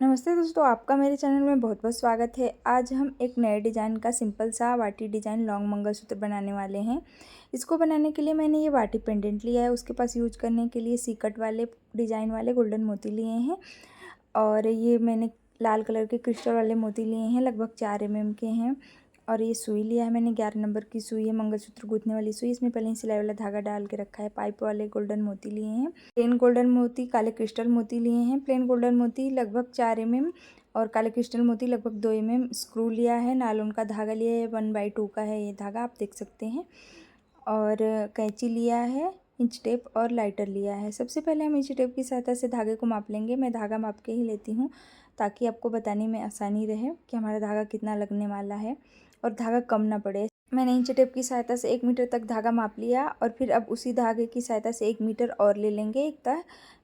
नमस्ते दोस्तों, आपका मेरे चैनल में बहुत बहुत स्वागत है। आज हम एक नए डिज़ाइन का सिंपल सा वाटी डिज़ाइन लॉन्ग मंगलसूत्र बनाने वाले हैं। इसको बनाने के लिए मैंने ये वाटी पेंडेंट लिया है। उसके पास यूज करने के लिए सीकट वाले डिज़ाइन वाले गोल्डन मोती लिए हैं और ये मैंने लाल कलर के क्रिस्टल वाले मोती लिए हैं, लगभग 4 mm के हैं। और ये सुई लिया है मैंने, 11 नंबर की सुई है, मंगलसूत्र गूंथने वाली सुई। इसमें पहले ही सिलाई वाला धागा डाल के रखा है। पाइप वाले गोल्डन मोती लिए हैं, प्लेन गोल्डन मोती, काले क्रिस्टल मोती लिए हैं। प्लेन गोल्डन मोती लगभग 4 mm और काले क्रिस्टल मोती लगभग 2 mm। स्क्रू लिया है, नायलॉन का धागा लिया है, 1/2 का है ये धागा, आप देख सकते हैं। और कैंची लिया है, इंच टेप और लाइटर लिया है। सबसे पहले हम इंच टेप की सहायता से धागे को माप लेंगे। मैं धागा माप के ही लेती हूँ ताकि आपको बताने में आसानी रहे कि हमारा धागा कितना लगने वाला है और धागा कम ना पड़े। मैंने इंच टेप की सहायता से 1 मीटर तक धागा माप लिया और फिर अब उसी धागे की सहायता से 1 मीटर और ले लेंगे एक तह,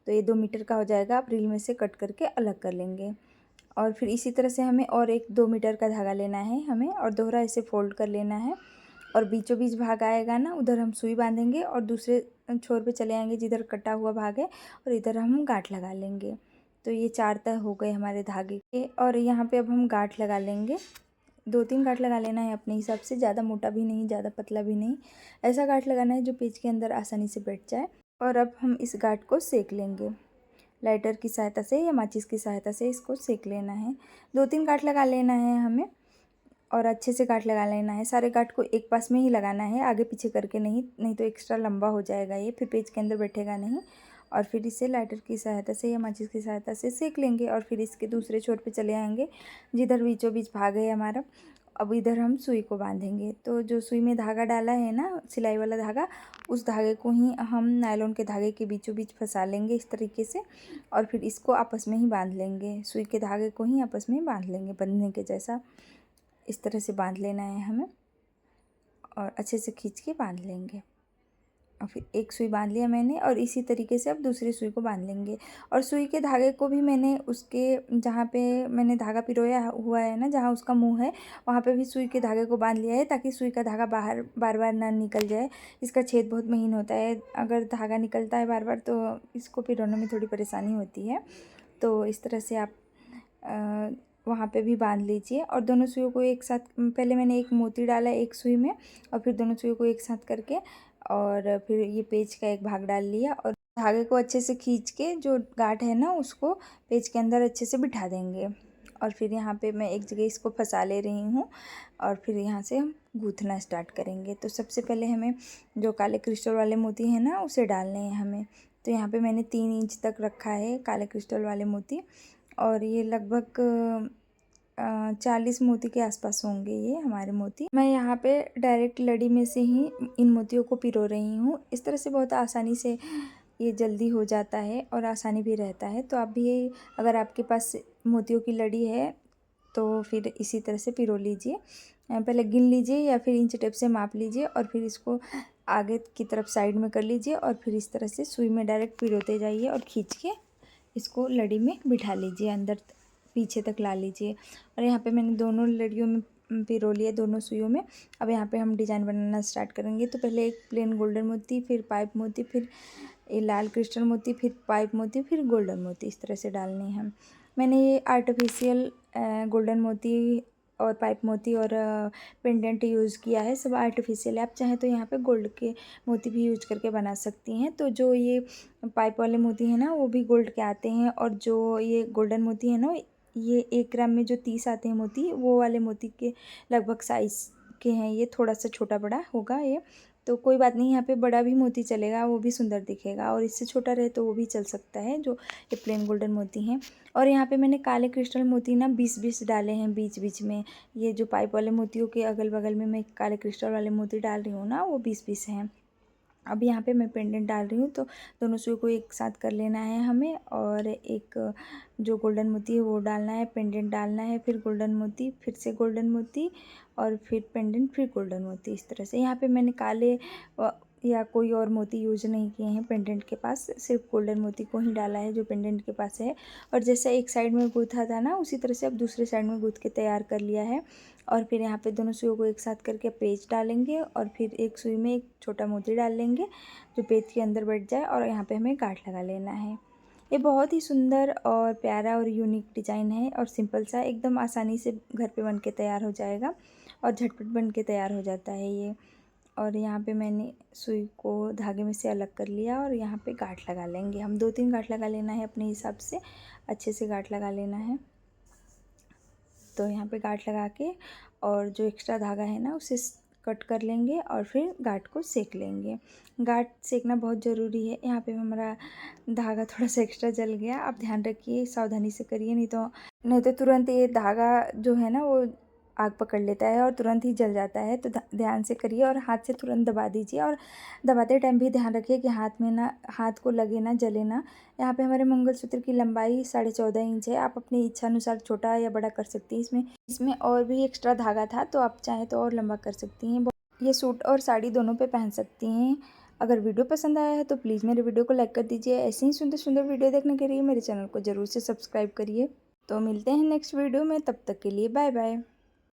तो ये 2 मीटर का हो जाएगा। आप रील में से कट करके अलग कर लेंगे और फिर इसी तरह से हमें और एक 2 मीटर का धागा लेना है हमें और दोहरा ऐसे फोल्ड कर लेना है। और बीचों बीच भाग आएगा ना, उधर हम सुई बांधेंगे और दूसरे छोर पे चले आएंगे जिधर कटा हुआ भाग है और इधर हम गांठ लगा लेंगे। तो ये 4 तह हो गए हमारे धागे के और यहाँ पे अब हम गांठ लगा लेंगे। 2-3 गांठ लगा लेना है अपने हिसाब से, ज़्यादा मोटा भी नहीं ज़्यादा पतला भी नहीं, ऐसा गांठ लगाना है जो पेज के अंदर आसानी से बैठ जाए। और अब हम इस गांठ को सेक लेंगे, लाइटर की सहायता से या माचिस की सहायता से इसको सेक लेना है। 2-3 गांठ लगा लेना है हमें और अच्छे से गांठ लगा लेना है। सारे गांठ को एक पास में ही लगाना है, आगे पीछे करके नहीं तो एक्स्ट्रा लंबा हो जाएगा ये, फिर पेज के अंदर बैठेगा नहीं। और फिर इसे लाइटर की सहायता से या माचिस की सहायता से सेक लेंगे और फिर इसके दूसरे छोर पे चले आएंगे जिधर बीचों बीच भाग है हमारा। अब इधर हम सुई को बांधेंगे। तो जो सुई में धागा डाला है ना, सिलाई वाला धागा, उस धागे को ही हम नायलॉन के धागे के बीचों बीच फंसा लेंगे इस तरीके से और फिर इसको आपस में ही बांध लेंगे। सुई के धागे को ही आपस में बांध लेंगे, बंधने के जैसा इस तरह से बांध लेना है हमें और अच्छे से खींच के बांध लेंगे। और फिर एक सुई बांध लिया मैंने और इसी तरीके से अब दूसरी सुई को बांध लेंगे। और सुई के धागे को भी मैंने उसके जहाँ पे मैंने धागा पिरोया हुआ है ना, जहाँ उसका मुंह है, वहाँ पे भी सुई के धागे को बांध लिया है ताकि सुई का धागा बाहर बार बार ना निकल जाए। इसका छेद बहुत महीन होता है, अगर धागा निकलता है बार बार तो इसको पिरोने में थोड़ी परेशानी होती है। तो इस तरह से आप वहाँ पे भी बांध लीजिए। और दोनों सुइयों को एक साथ, पहले मैंने एक मोती डाला एक सुई में और फिर दोनों सुइयों को एक साथ करके और फिर ये पेज का एक भाग डाल लिया और धागे को अच्छे से खींच के जो गांठ है ना उसको पेज के अंदर अच्छे से बिठा देंगे। और फिर यहाँ पे मैं एक जगह इसको फंसा ले रही हूँ और फिर यहाँ से हम गूँथना स्टार्ट करेंगे। तो सबसे पहले हमें जो काले क्रिस्टल वाले मोती हैं ना उसे डालने हैं हमें। तो यहाँ पे मैंने 3 इंच तक रखा है काले क्रिस्टल वाले मोती और ये लगभग 40 मोती के आसपास होंगे ये हमारे मोती। मैं यहाँ पे डायरेक्ट लड़ी में से ही इन मोतियों को पिरो रही हूँ। इस तरह से बहुत आसानी से ये जल्दी हो जाता है और आसानी भी रहता है। तो आप भी, अगर आपके पास मोतियों की लड़ी है तो फिर इसी तरह से पिरो लीजिए। पहले गिन लीजिए या फिर इंच टेप से माप लीजिए और फिर इसको आगे की तरफ साइड में कर लीजिए और फिर इस तरह से सुई में डायरेक्ट पिरोते जाइए और खींच के इसको लड़ी में बिठा लीजिए, अंदर पीछे तक ला लीजिए। और यहाँ पे मैंने दोनों लड़ियों में पिरो लिया, दोनों सुइयों में। अब यहाँ पे हम डिज़ाइन बनाना स्टार्ट करेंगे। तो पहले एक प्लेन गोल्डन मोती, फिर पाइप मोती, फिर ये लाल क्रिस्टल मोती, फिर पाइप मोती, फिर गोल्डन मोती, इस तरह से डालने हैं। मैंने ये आर्टिफिशियल गोल्डन मोती और पाइप मोती और पेंडेंट यूज़ किया है, सब आर्टिफिशियल है। आप चाहें तो यहाँ पे गोल्ड के मोती भी यूज करके बना सकती हैं। तो जो ये पाइप वाले मोती हैं ना वो भी गोल्ड के आते हैं और जो ये गोल्डन मोती है ना, ये 1 ग्राम में जो 30 आते हैं मोती, वो वाले मोती के लगभग साइज़ के हैं। ये थोड़ा सा छोटा बड़ा होगा ये, तो कोई बात नहीं, यहाँ पे बड़ा भी मोती चलेगा, वो भी सुंदर दिखेगा। और इससे छोटा रहे तो वो भी चल सकता है, जो ये प्लेन गोल्डन मोती हैं। और यहाँ पे मैंने काले क्रिस्टल मोती ना 20-20 डाले हैं बीच बीच में। ये जो पाइप वाले मोतियों के अगल बगल में मैं काले क्रिस्टल वाले मोती डाल रही हूँ ना, वो 20-20 हैं। अब यहाँ पे मैं पेंडेंट डाल रही हूँ, तो दोनों सुई को एक साथ कर लेना है हमें और एक जो गोल्डन मोती है वो डालना है, पेंडेंट डालना है, फिर गोल्डन मोती, फिर से गोल्डन मोती और फिर पेंडेंट, फिर गोल्डन मोती। इस तरह से यहाँ पे मैंने काले या कोई और मोती यूज नहीं किए हैं पेंडेंट के पास, सिर्फ गोल्डन मोती को ही डाला है जो पेंडेंट के पास है। और जैसे एक साइड में गूँथा था ना, उसी तरह से अब दूसरे साइड में गूँथ के तैयार कर लिया है। और फिर यहाँ पे दोनों सुइयों को एक साथ करके पेच डालेंगे और फिर एक सुई में एक छोटा मोती डाल लेंगे जो पेच के अंदर बैठ जाए और यहाँ पे हमें गांठ लगा लेना है। ये बहुत ही सुंदर और प्यारा और यूनिक डिज़ाइन है और सिंपल सा, एकदम आसानी से घर पे बन के तैयार हो जाएगा और झटपट बन के तैयार हो जाता है ये। और यहाँ पे मैंने सुई को धागे में से अलग कर लिया और यहाँ पे गांठ लगा लेंगे हम। 2-3 गांठ लगा लेना है अपने हिसाब से, अच्छे से गांठ लगा लेना है। तो यहाँ पे गांठ लगा के और जो एक्स्ट्रा धागा है ना उसे कट कर लेंगे और फिर गांठ को सेक लेंगे। गांठ सेकना बहुत ज़रूरी है। यहाँ पे हमारा धागा थोड़ा सा एक्स्ट्रा जल गया, आप ध्यान रखिए, सावधानी से करिए, नहीं तो तुरंत ये धागा जो है ना वो आग पकड़ लेता है और तुरंत ही जल जाता है। तो ध्यान से करिए और हाथ से तुरंत दबा दीजिए और दबाते टाइम भी ध्यान रखिए कि हाथ को लगे ना, जले ना। यहाँ पे हमारे मंगलसूत्र की लंबाई 14.5 इंच है। आप अपनी इच्छा अनुसार छोटा या बड़ा कर सकती हैं। इसमें और भी एक्स्ट्रा धागा था तो आप चाहें तो और लंबा कर सकती हैं। ये सूट और साड़ी दोनों पे पहन सकती हैं। अगर वीडियो पसंद आया है तो प्लीज़ मेरे वीडियो को लाइक कर दीजिए। ऐसे ही सुंदर सुंदर वीडियो देखने के लिए मेरे चैनल को ज़रूर से सब्सक्राइब करिए। तो मिलते हैं नेक्स्ट वीडियो में, तब तक के लिए बाय बाय।